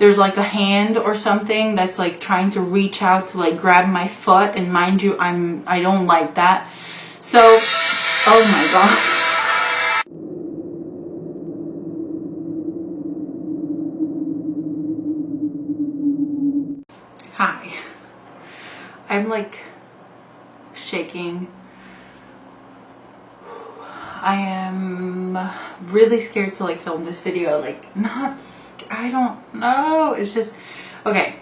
there's like a hand or something that's like trying to reach out to like grab my foot, and mind you, I don't like that. So, oh my god. Hi. I'm like shaking. I am really scared to like film this video. Like, I don't know. It's just, okay.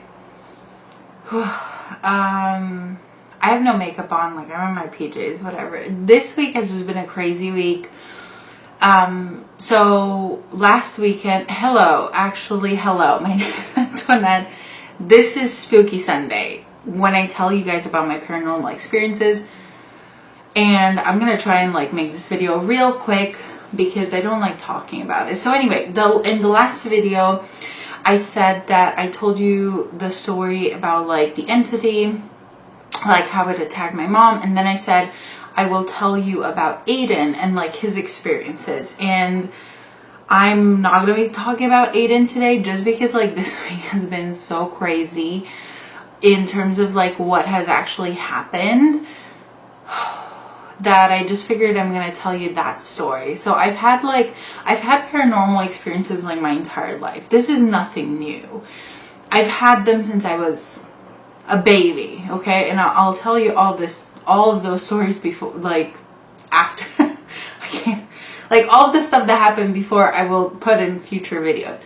I have no makeup on. Like, I'm in my PJs, whatever. This week has just been a crazy week. So last weekend, hello, my name is Antoinette. This is Spooky Sunday, when I tell you guys about my paranormal experiences. And I'm gonna try and like make this video real quick because I don't like talking about it. So anyway, in the last video, I said that I told you the story about like the entity, like how it attacked my mom, and then I said I will tell you about Aiden and like his experiences. And I'm not gonna be talking about Aiden today just because like this week has been so crazy in terms of like what has actually happened, that I just figured I'm gonna tell you that story. So I've had paranormal experiences like my entire life. This is nothing new. I've had them since I was a baby, okay? And I'll tell you all of those stories before, like, after. I can't, like, all of the stuff that happened before I will put in future videos.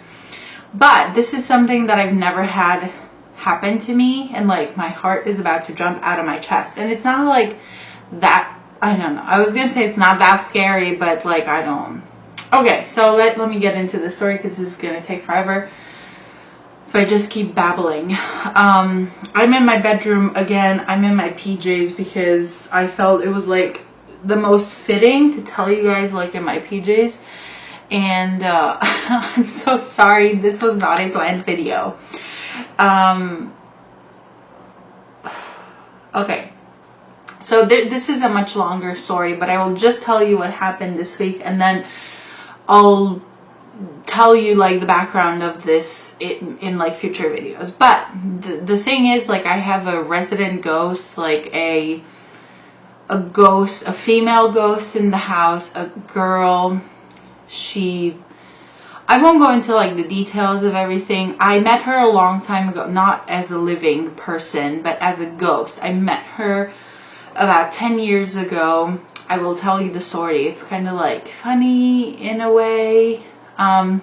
But this is something that I've never had happen to me, and like my heart is about to jump out of my chest. And it's not like that, I don't know. I was gonna say it's not that scary, but like I don't. Okay, so let me get into the story because this is gonna take forever if I just keep babbling. I'm in my bedroom again. I'm in my PJs because I felt it was like the most fitting to tell you guys like in my PJs. And I'm so sorry. This was not a planned video. Okay. So this is a much longer story, but I will just tell you what happened this week, and then I'll tell you like the background of this in like future videos. But the thing is, like, I have a resident ghost, like a female ghost in the house, a girl. I won't go into like the details of everything. I met her a long time ago, not as a living person, but as a ghost. I met her about 10 years ago. I will tell you the story. It's kind of like funny in a way. But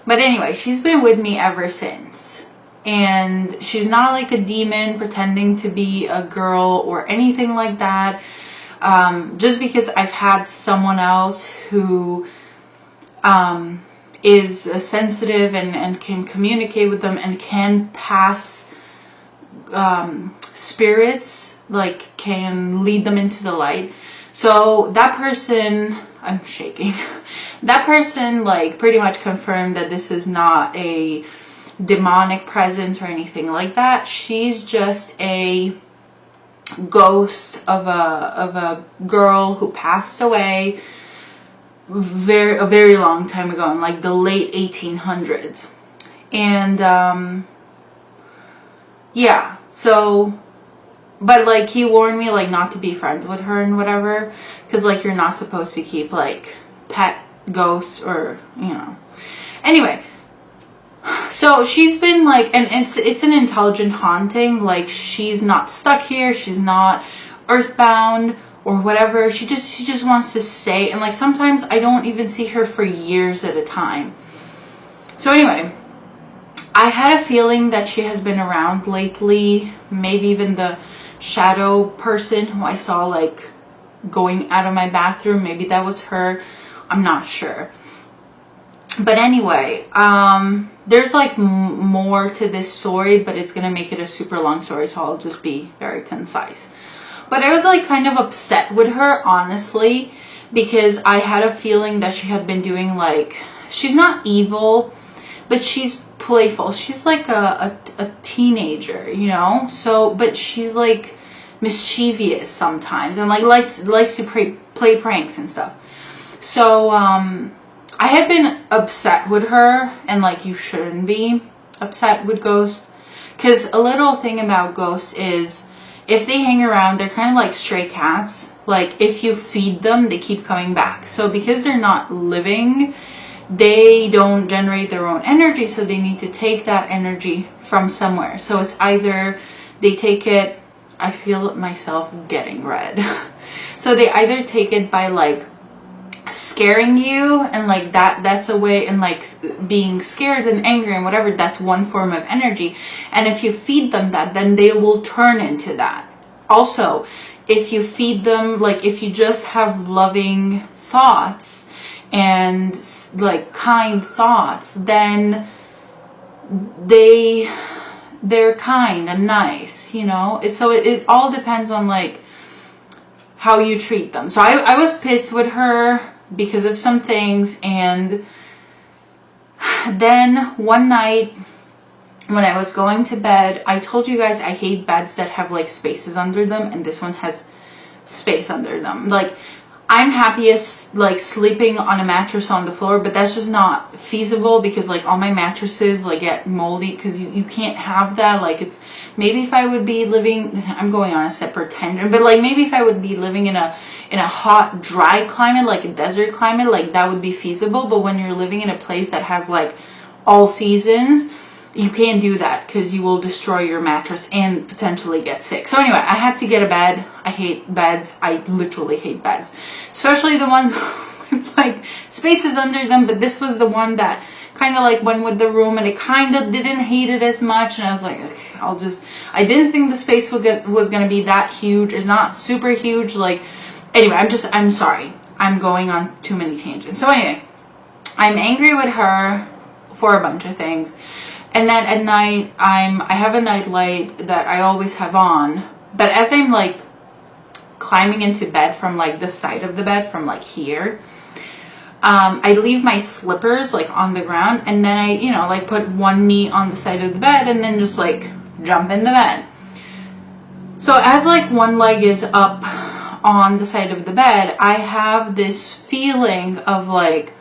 anyway, she's been with me ever since. And she's not like a demon pretending to be a girl or anything like that. Just because I've had someone else who is sensitive and can communicate with them and can pass spirits, like can lead them into the light. So that person, I'm shaking, that person like pretty much confirmed that this is not a demonic presence or anything like that. She's just a ghost of a girl who passed away a very long time ago, in like the late 1800s. And yeah, so, but like he warned me like not to be friends with her and whatever, because like you're not supposed to keep like pet ghosts, or you know. Anyway, so she's been like, and it's an intelligent haunting. Like, she's not stuck here, she's not earthbound or whatever. She just wants to stay. And like sometimes I don't even see her for years at a time. So anyway, I had a feeling that she has been around lately. Maybe even the shadow person who I saw like going out of my bathroom, maybe that was her. I'm not sure. But anyway, there's like more to this story, but it's gonna make it a super long story, so I'll just be very concise. But I was like kind of upset with her, honestly, because I had a feeling that she had been doing like, she's not evil, but she's playful. She's like a teenager, you know? So, but she's like mischievous sometimes, and like likes to play pranks and stuff. So, I had been upset with her, and like, you shouldn't be upset with ghosts, because a little thing about ghosts is if they hang around, they're kind of like stray cats. Like, if you feed them, they keep coming back. So because they're not living, they don't generate their own energy, so they need to take that energy from somewhere. So it's either they take it, I feel myself getting red. So they either take it by like scaring you, and like that's a way, and like being scared and angry and whatever, that's one form of energy. And if you feed them that, then they will turn into that. Also, if you feed them, like if you just have loving thoughts and like kind thoughts, then they're kind and nice, you know. It all depends on like how you treat them. So I was pissed with her because of some things, and then one night when I was going to bed, I told you guys I hate beds that have like spaces under them, and this one has space under them. Like, I'm happiest like sleeping on a mattress on the floor, but that's just not feasible because like all my mattresses like get moldy, because you can't have that. Like, it's maybe if I would be living, I'm going on a separate tangent, but like maybe if I would be living in a hot, dry climate, like a desert climate, like that would be feasible. But when you're living in a place that has like all seasons, you can't do that because you will destroy your mattress and potentially get sick. So anyway, I had to get a bed. I hate beds. I literally hate beds, especially the ones with like spaces under them. But this was the one that kind of like went with the room, and it kind of didn't hate it as much. And I was like, okay, I didn't think the space was going to be that huge. It's not super huge. Like, anyway, I'm sorry. I'm going on too many tangents. So anyway, I'm angry with her for a bunch of things. And then at night, I have a night light that I always have on. But as I'm like climbing into bed from like the side of the bed, from like here, I leave my slippers like on the ground, and then I, like put one knee on the side of the bed and then just like jump in the bed. So as like one leg is up on the side of the bed, I have this feeling of like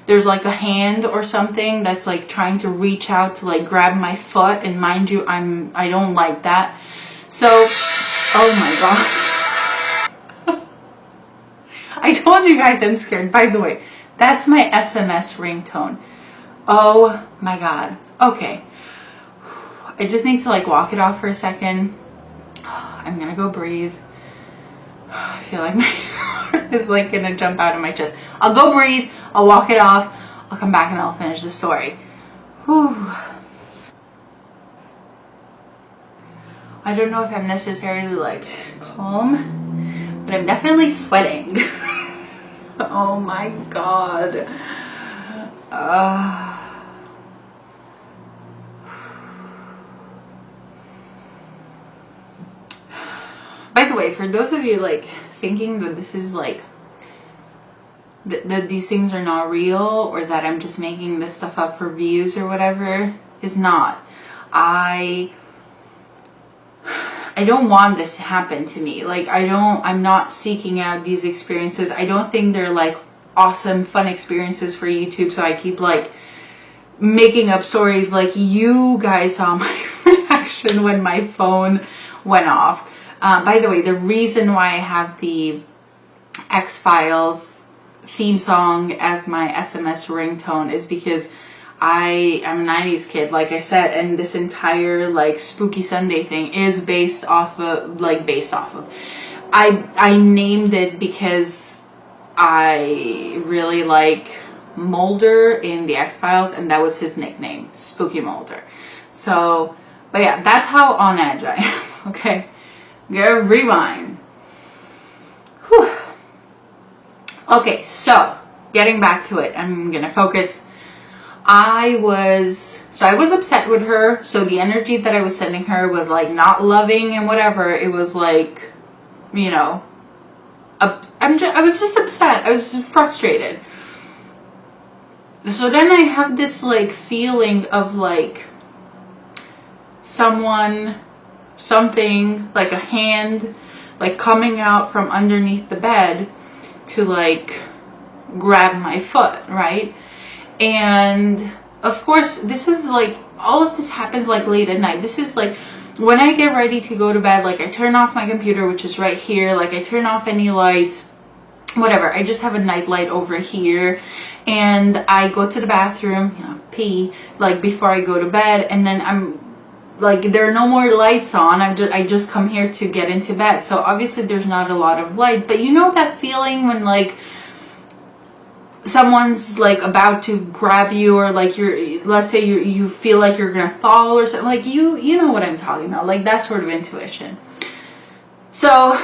there's like a hand or something that's like trying to reach out to like grab my foot. And mind you, I don't like that. So, oh my God. I told you guys I'm scared. By the way, that's my SMS ringtone. Oh my God. Okay. I just need to like walk it off for a second. I'm gonna go breathe. I feel like my heart is like gonna jump out of my chest. I'll go breathe. I'll walk it off. I'll come back and I'll finish the story. Whew. I don't know if I'm necessarily like calm, but I'm definitely sweating. Oh my God. By the way, for those of you like thinking that this is like that these things are not real, or that I'm just making this stuff up for views or whatever, is not. I don't want this to happen to me. Like, I'm not seeking out these experiences. I don't think they're like awesome, fun experiences for YouTube. So I keep like making up stories. Like, you guys saw my reaction when my phone went off. By the way, the reason why I have the X-Files theme song as my SMS ringtone is because I am a 90s kid, like I said, and this entire like Spooky Sunday thing is based off of. I named it because I really like Mulder in the X-Files, and that was his nickname, Spooky Mulder. So, but yeah, that's how on edge I am. Okay, go rewind. Whew. Okay, so getting back to it, I'm gonna focus. I was upset with her. So the energy that I was sending her was like not loving and whatever. It was like, I was just upset. I was just frustrated. So then I have this like feeling of like something, like a hand, like coming out from underneath the bed to like grab my foot, right? And of course, this is like, all of this happens like late at night. This is like when I get ready to go to bed, like I turn off my computer, which is right here, like I turn off any lights, whatever. I just have a night light over here, and I go to the bathroom, you know, pee, like before I go to bed, and then I'm like, there are no more lights on. I just come here to get into bed. So obviously there's not a lot of light, but you know that feeling when like someone's like about to grab you, or like let's say you feel like you're gonna fall or something, like you know what I'm talking about, like that sort of intuition. So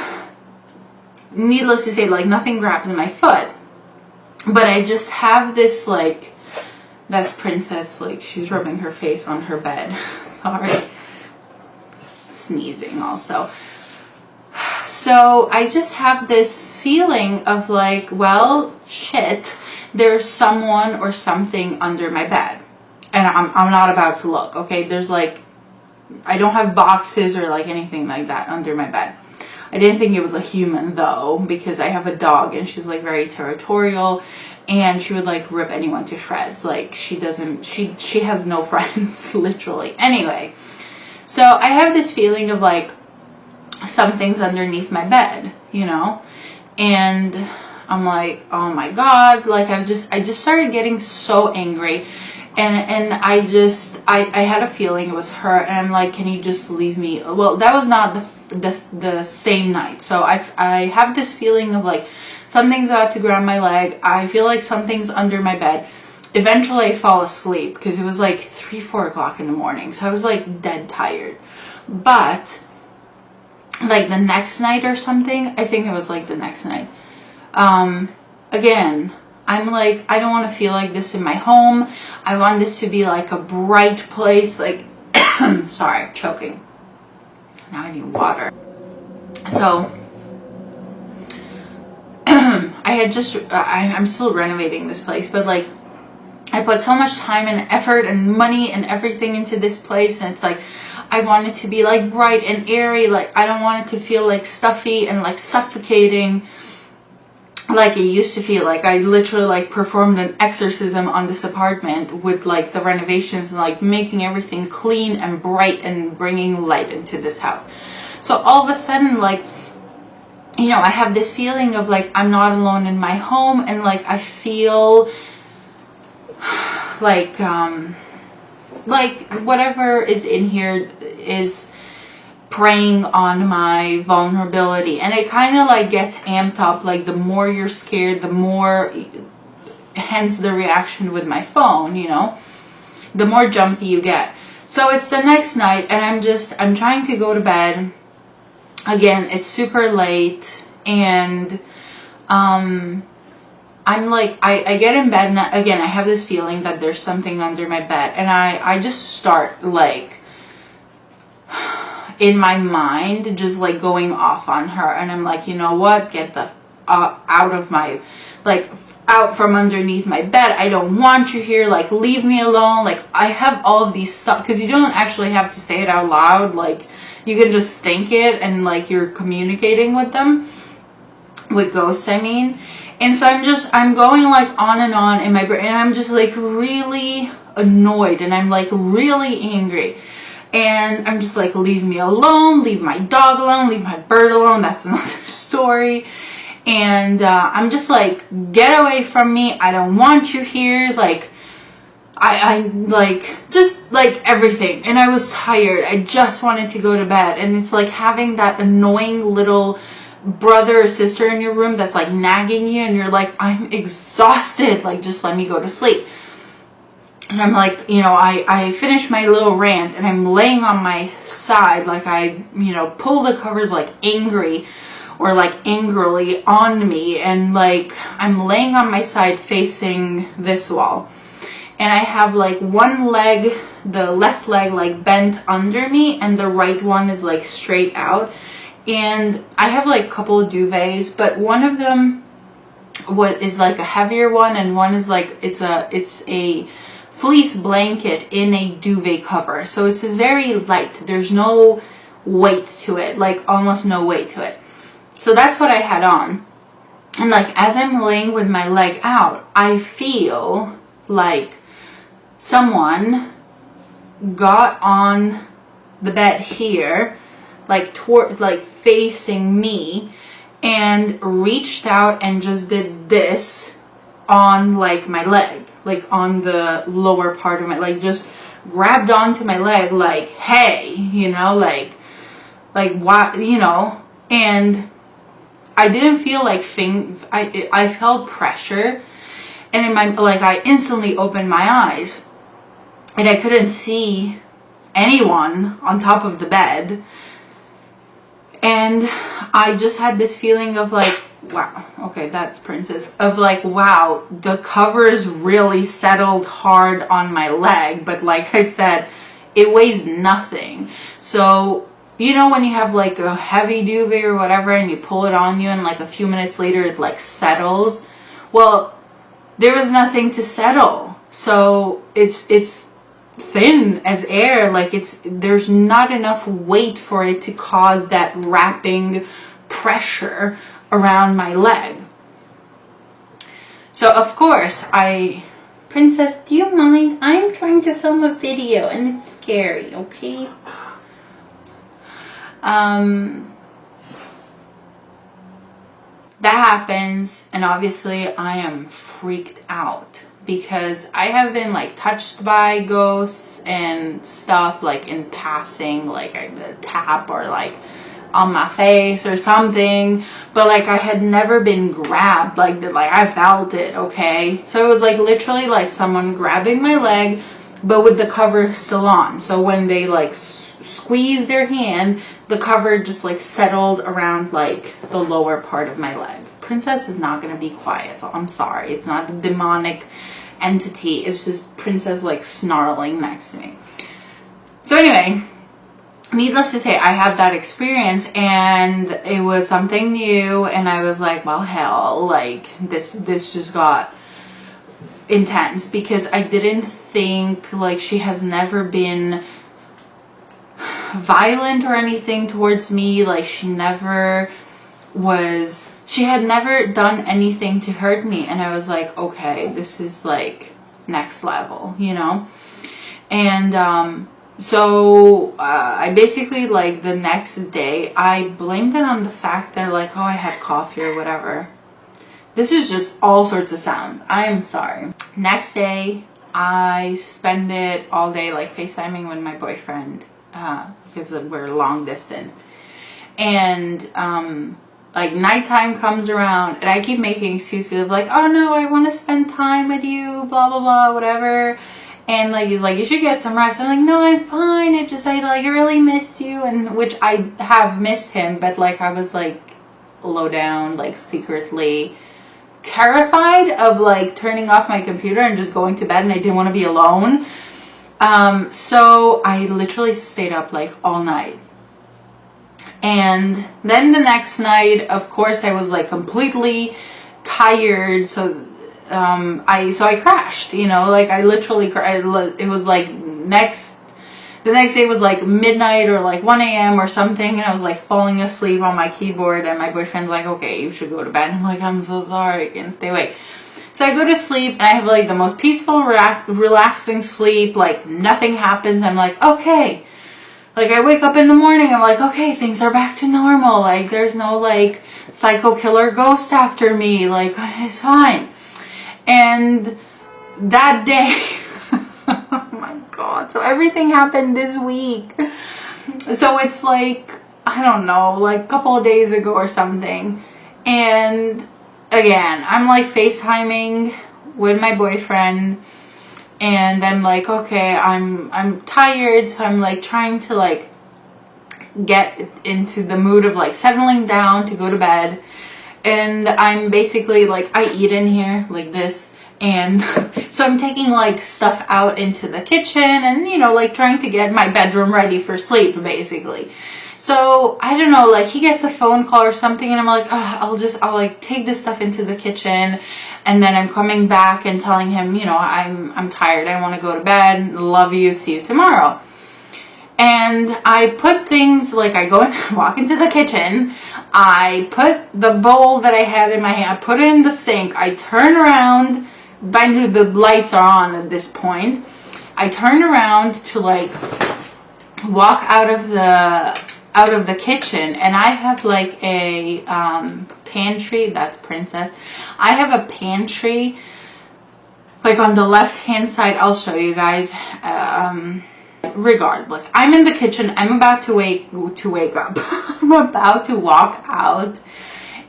needless to say, like nothing grabs my foot, but I just have this, like, that's Princess, like she's rubbing her face on her bed. Sorry, sneezing also. So I just have this feeling of like, well, shit, there's someone or something under my bed, and I'm not about to look. Okay, there's like, I don't have boxes or like anything like that under my bed. I didn't think it was a human though, because I have a dog and she's like very territorial, and she would like rip anyone to shreds. Like she has no friends, literally. Anyway, so I have this feeling of like something's underneath my bed, you know, and I'm like, oh my god, like I just started getting so angry, and I had a feeling it was her, and I'm like, can you just leave me? Well, that was not the same night. So I have this feeling of like something's about to grab my leg. I feel like something's under my bed. Eventually I fall asleep because it was like 3-4 o'clock in the morning, so I was like dead tired. But like the next night or something, I think it was like the next night, again, I'm like, I don't want to feel like this in my home. I want this to be like a bright place, like sorry, choking. Now I need water. So I had just I'm still renovating this place, but like I put so much time and effort and money and everything into this place, and it's like I want it to be like bright and airy. Like I don't want it to feel like stuffy and like suffocating like it used to feel. Like I literally like performed an exorcism on this apartment with like the renovations and like making everything clean and bright and bringing light into this house. So all of a sudden, like, you know, I have this feeling of like I'm not alone in my home, and like I feel like whatever is in here is preying on my vulnerability, and it kind of like gets amped up. Like the more you're scared, the more, hence the reaction with my phone, you know, the more jumpy you get. So it's the next night, and I'm trying to go to bed. Again, it's super late, and I'm like, I get in bed, and again, I have this feeling that there's something under my bed, and I just start like in my mind just like going off on her, and I'm like, you know what, get the out of my, like, out from underneath my bed. I don't want you here, like leave me alone. Like I have all of these stuff, because you don't actually have to say it out loud, like you can just think it, and like you're communicating with them, with ghosts I mean. And so I'm going like on and on in my brain, and I'm just like really annoyed, and I'm like really angry, and I'm just like, leave me alone, leave my dog alone, leave my bird alone. That's another story. And I'm just like, get away from me, I don't want you here. Like I like just like everything, and I was tired, I just wanted to go to bed. And it's like having that annoying little brother or sister in your room that's like nagging you, and you're like, I'm exhausted, like just let me go to sleep. And I'm like, you know, I finished my little rant, and I'm laying on my side, like I, you know, pull the covers like angry, or like angrily on me, and like I'm laying on my side facing this wall, and I have like one leg, the left leg like bent under me, and the right one is like straight out. And I have like a couple of duvets, but one of them is like a heavier one, and one is like, it's a fleece blanket in a duvet cover, so it's very light, there's no weight to it, like almost no weight to it. So that's what I had on. And like as I'm laying with my leg out, I feel like someone got on the bed here, like toward, like facing me, and reached out and just did this on like my leg, like on the lower part of my, like just grabbed onto my leg, like, hey, you know, like what, you know. And I didn't feel like I felt pressure, and in my, like, I instantly opened my eyes, and I couldn't see anyone on top of the bed. And I just had this feeling of like, wow, okay, that's Princess. Of like, wow, the covers really settled hard on my leg. But like I said, it weighs nothing. So, you know, when you have like a heavy duvet or whatever and you pull it on you and like a few minutes later it like settles. Well, there was nothing to settle. So it's thin as air, like there's not enough weight for it to cause that wrapping pressure around my leg. So of course Princess, do you mind? I'm trying to film a video and it's scary, okay? That happens, and obviously I am freaked out because I have been like touched by ghosts and stuff, like in passing, like a tap or like on my face or something, but like I had never been grabbed like that. Like I felt it, okay? So it was like literally like someone grabbing my leg, but with the cover still on. So when they like squeezed their hand, the cover just like settled around like the lower part of my leg. Princess is not gonna be quiet, so I'm sorry. It's not a demonic entity. It's just Princess like snarling next to me. So anyway, needless to say, I had that experience and it was something new, and I was like, well, hell, like this just got intense because I didn't think, like, she has never been violent or anything towards me. Like she had never done anything to hurt me, and I was like, okay, this is like next level, you know. And so I basically, like, the next day I blamed it on the fact that like, oh, I had coffee or whatever. This is just all sorts of sounds, I'm sorry. Next day I spend it all day like FaceTiming with my boyfriend because we're long distance, and like nighttime comes around and I keep making excuses of like, oh no, I want to spend time with you, blah blah blah, whatever. And like he's like, you should get some rest. I'm like, no, I'm fine. It just, I like really missed you, and which I have missed him, but like I was like low down, like secretly terrified of like turning off my computer and just going to bed, and I didn't want to be alone. So I literally stayed up like all night. And then the next night, of course, I was like completely tired. So I crashed, you know, like I literally, it was like the next day was like midnight or like 1 a.m. or something, and I was like falling asleep on my keyboard, and my boyfriend's like, okay, you should go to bed. And I'm like, I'm so sorry, I can't stay awake. So I go to sleep and I have like the most peaceful, relaxing sleep, like nothing happens. I'm like, okay. Like I wake up in the morning, I'm like, okay, things are back to normal. Like there's no like psycho killer ghost after me. Like it's fine. And that day, oh my God. So everything happened this week. So it's like, I don't know, like a couple of days ago or something. And again, I'm like FaceTiming with my boyfriend, and I'm like, okay, I'm tired, so I'm like trying to like get into the mood of like settling down to go to bed. And I'm basically like, I eat in here like this, and so I'm taking like stuff out into the kitchen and, you know, like trying to get my bedroom ready for sleep basically. So I don't know, like he gets a phone call or something, and I'm like, oh, I'll like take this stuff into the kitchen, and then I'm coming back and telling him, you know, I'm tired, I want to go to bed, love you, see you tomorrow. And I put things, like I go and walk into the kitchen, I put the bowl that I had in my hand, I put it in the sink, I turn around, mind you, the lights are on at this point, I turn around to like walk out of the kitchen, and I have like a pantry, that's Princess, I have a pantry like on the left hand side. I'll show you guys. Regardless, I'm in the kitchen, I'm about to wake up. I'm about to walk out,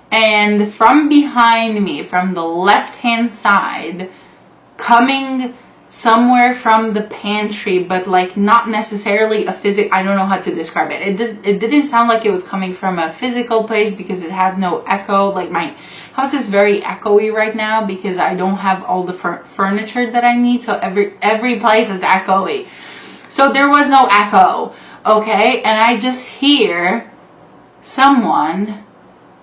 and from behind me, from the left hand side, coming somewhere from the pantry, but like not necessarily a physical, I don't know how to describe it. It didn't sound like it was coming from a physical place because it had no echo. Like my house is very echoey right now because I don't have all the furniture that I need, so every place is echoey. So there was no echo, okay? And I just hear someone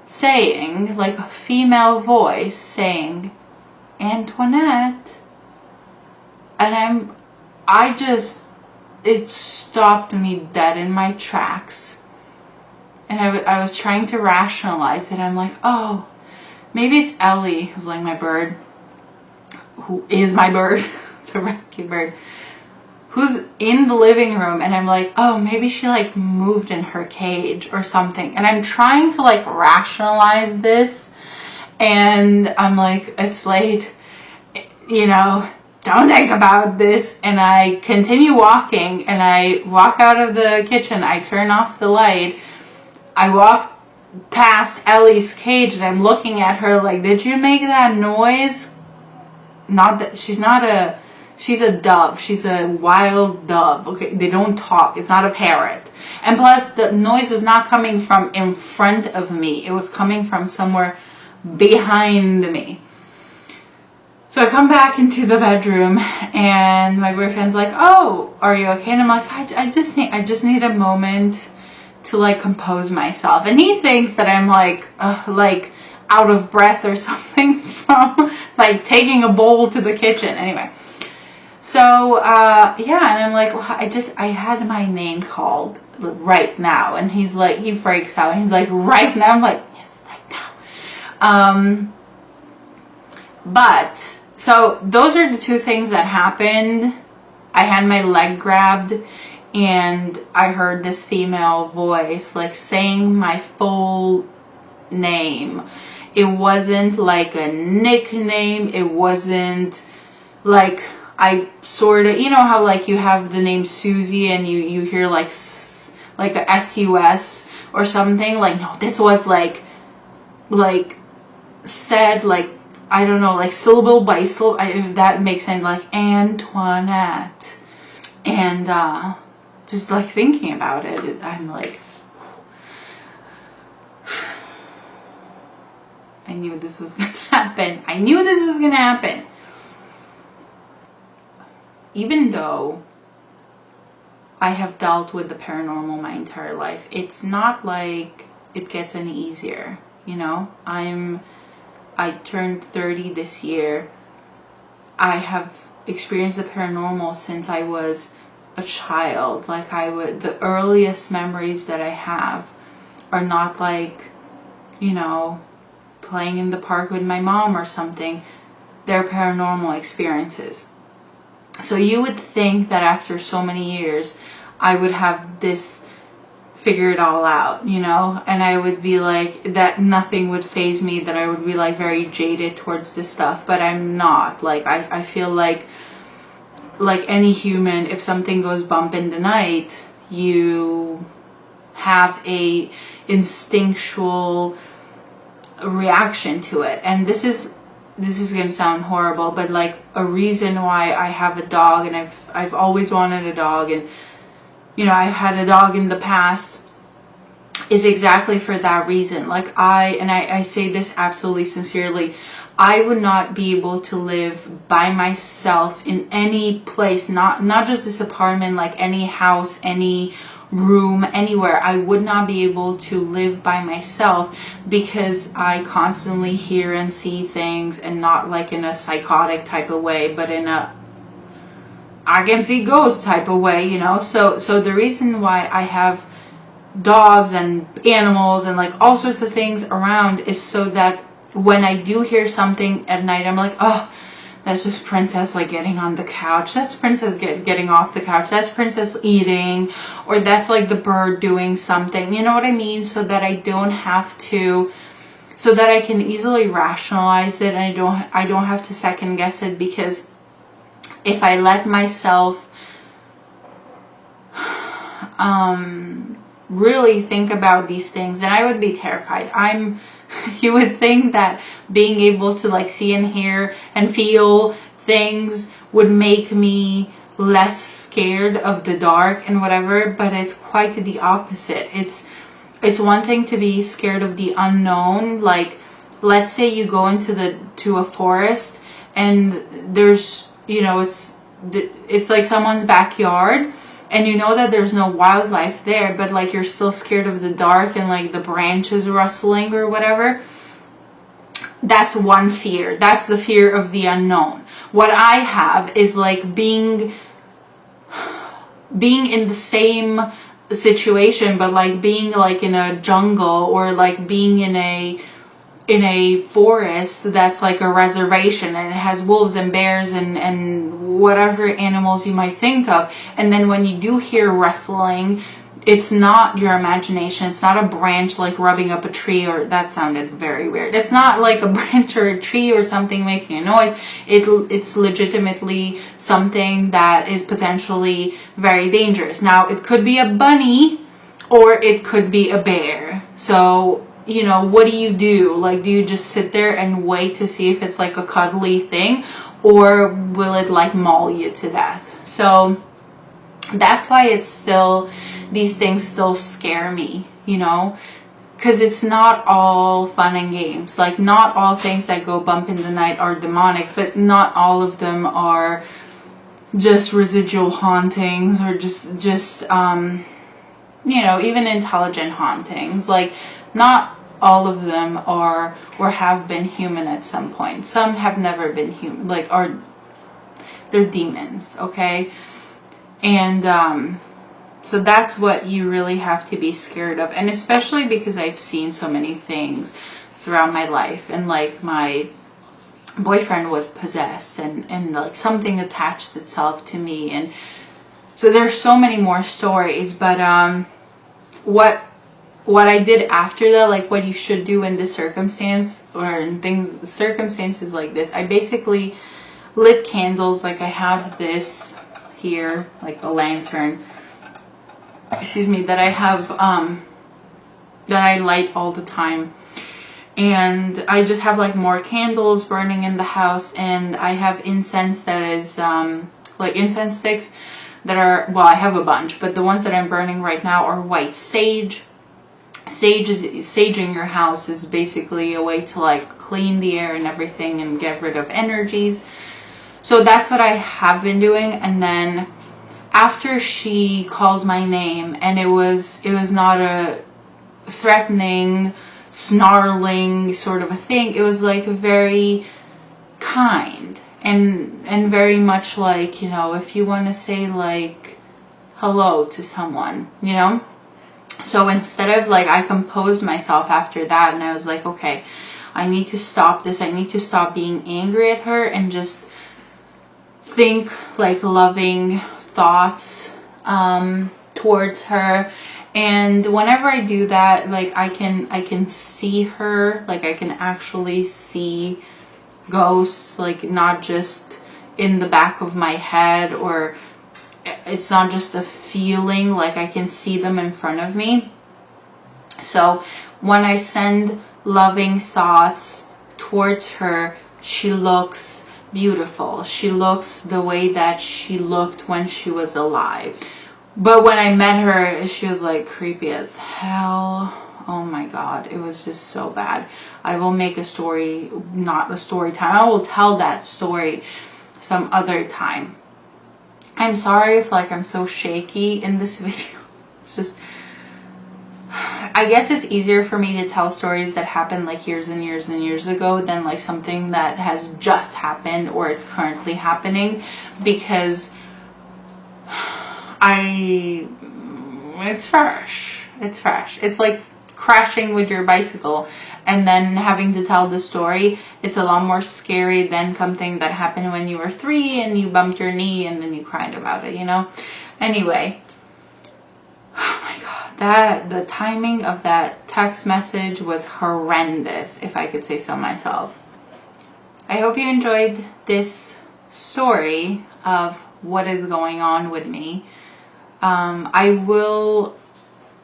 saying, like a female voice saying, Antoinette. And it stopped me dead in my tracks. And I was trying to rationalize it. I'm like, oh, maybe it's Ellie, who's like my bird, who is my bird. It's a rescue bird, who's in the living room. And I'm like, oh, maybe she like moved in her cage or something. And I'm trying to like rationalize this. And I'm like, it's late, you know, don't think about this. And I continue walking, and I walk out of the kitchen. I turn off the light. I walk past Ellie's cage, and I'm looking at her like, did you make that noise? Not that she's a dove. She's a wild dove. Okay, they don't talk. It's not a parrot. And plus, the noise was not coming from in front of me. It was coming from somewhere behind me. So I come back into the bedroom, and my boyfriend's like, oh, are you okay? And I'm like, I just need a moment to like compose myself. And he thinks that I'm like out of breath or something from like taking a bowl to the kitchen. Anyway. So, yeah, and I'm like, well, I had my name called right now. And he's like, he freaks out. He's like, right now? I'm like, yes, right now. But, so those are the two things that happened. I had my leg grabbed, and I heard this female voice, like, saying my full name. It wasn't like a nickname. It wasn't like... I sort of, you know how like you have the name Susie and you hear like a S-U-S or something? Like, no, this was like said like, I don't know, like syllable by syllable, if that makes sense, like Antoinette. And just like thinking about it, I'm like, I knew this was gonna happen. I knew this was gonna happen. Even though I have dealt with the paranormal my entire life, it's not like it gets any easier, you know? I turned 30 this year. I have experienced the paranormal since I was a child. Like the earliest memories that I have are not like, you know, playing in the park with my mom or something. They're paranormal experiences. So you would think that after so many years, I would have this figured all out, you know? And I would be like, that nothing would faze me, that I would be like very jaded towards this stuff. But I'm not. Like, I feel like any human, if something goes bump in the night, you have a instinctual reaction to it. And this is going to sound horrible, but like a reason why I have a dog, and I've always wanted a dog, and you know, I've had a dog in the past, is exactly for that reason. Like I say this absolutely sincerely, I would not be able to live by myself in any place, not just this apartment, like any house, any room, anywhere. I would not be able to live by myself because I constantly hear and see things, and not like in a psychotic type of way, but in a I can see ghosts type of way, you know. So the reason why I have dogs and animals and like all sorts of things around is so that when I do hear something at night, I'm like, oh, that's just Princess like getting on the couch. That's Princess getting off the couch. That's Princess eating, or that's like the bird doing something. You know what I mean? So that I don't have to, so that I can easily rationalize it, and I don't have to second guess it, because if I let myself really think about these things, then I would be terrified. You would think that being able to like see and hear and feel things would make me less scared of the dark and whatever, but it's quite the opposite. It's one thing to be scared of the unknown. Like, let's say you go to a forest and there's, you know, it's like someone's backyard, and you know that there's no wildlife there, but like you're still scared of the dark and like the branches rustling or whatever. That's one fear. That's the fear of the unknown. What I have is like being in the same situation, but like being like in a jungle, or like being in a forest that's like a reservation, and it has wolves and bears and whatever animals you might think of. And then when you do hear rustling, it's not your imagination. It's not a branch like rubbing up a tree, or that sounded very weird. It's not like a branch or a tree or something making a noise. It's legitimately something that is potentially very dangerous. Now, it could be a bunny or it could be a bear. So, you know, what do you do? Like, do you just sit there and wait to see if it's like a cuddly thing, or will it like maul you to death? So that's why these things still scare me, you know, because it's not all fun and games. Like, not all things that go bump in the night are demonic, but not all of them are just residual hauntings, or just you know, even intelligent hauntings. Like, not all of them are or have been human at some point. Some have never been human, like, they're demons, okay? And so that's what you really have to be scared of. And especially because I've seen so many things throughout my life, and like my boyfriend was possessed, and like something attached itself to me, and so there's so many more stories. But what I did after that, like what you should do in this circumstance, or in circumstances like this, I basically lit candles. Like, I have this here, like a lantern, excuse me, that I have, that I light all the time. And I just have like more candles burning in the house, and I have incense that is, like incense sticks that are, well, I have a bunch, but the ones that I'm burning right now are white sage. Saging your house is basically a way to like clean the air and everything and get rid of energies. So that's what I have been doing. And then after she called my name, and it was not a threatening, snarling sort of a thing. It was like very kind and very much like, you know, if you want to say like hello to someone, you know. So instead of like, I composed myself after that, and I was like, okay, I need to stop this. I need to stop being angry at her and just think like loving thoughts towards her. And whenever I do that, like I can see her, like I can actually see ghosts, like not just in the back of my head, or it's not just a feeling, like I can see them in front of me. So when I send loving thoughts towards her, she looks beautiful. She looks the way that she looked when she was alive. But when I met her, she was like creepy as hell. Oh my god, it was just so bad. I will make a story, not a story time. I will tell that story some other time. I'm sorry if like I'm so shaky in this video. It's just, I guess it's easier for me to tell stories that happened like years and years and years ago than like something that has just happened or it's currently happening, because it's fresh. It's fresh. It's like crashing with your bicycle and then having to tell the story. It's a lot more scary than something that happened when you were 3 and you bumped your knee and then you cried about it, you know? Anyway, oh my God, the timing of that text message was horrendous, if I could say so myself. I hope you enjoyed this story of what is going on with me. I will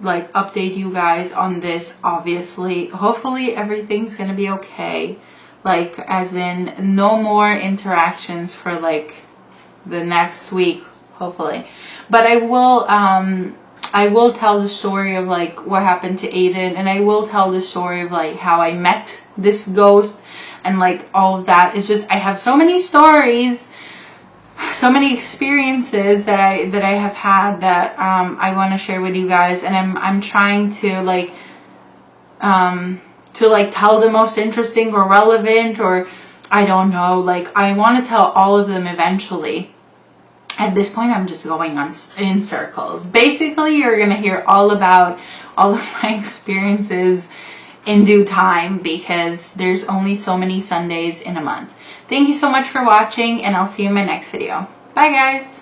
update you guys on this, obviously. Hopefully everything's gonna be okay, as in no more interactions for the next week, hopefully. But I will tell the story of what happened to Aiden, and I will tell the story of how I met this ghost and all of that. It's just I have so many stories, so many experiences that I have had that I want to share with you guys, and I'm trying to tell the most interesting or relevant, or I don't know, I want to tell all of them eventually. At this point, I'm just going in circles. Basically, you're gonna hear all about all of my experiences in due time, because there's only so many Sundays in a month. Thank you so much for watching, and I'll see you in my next video. Bye, guys!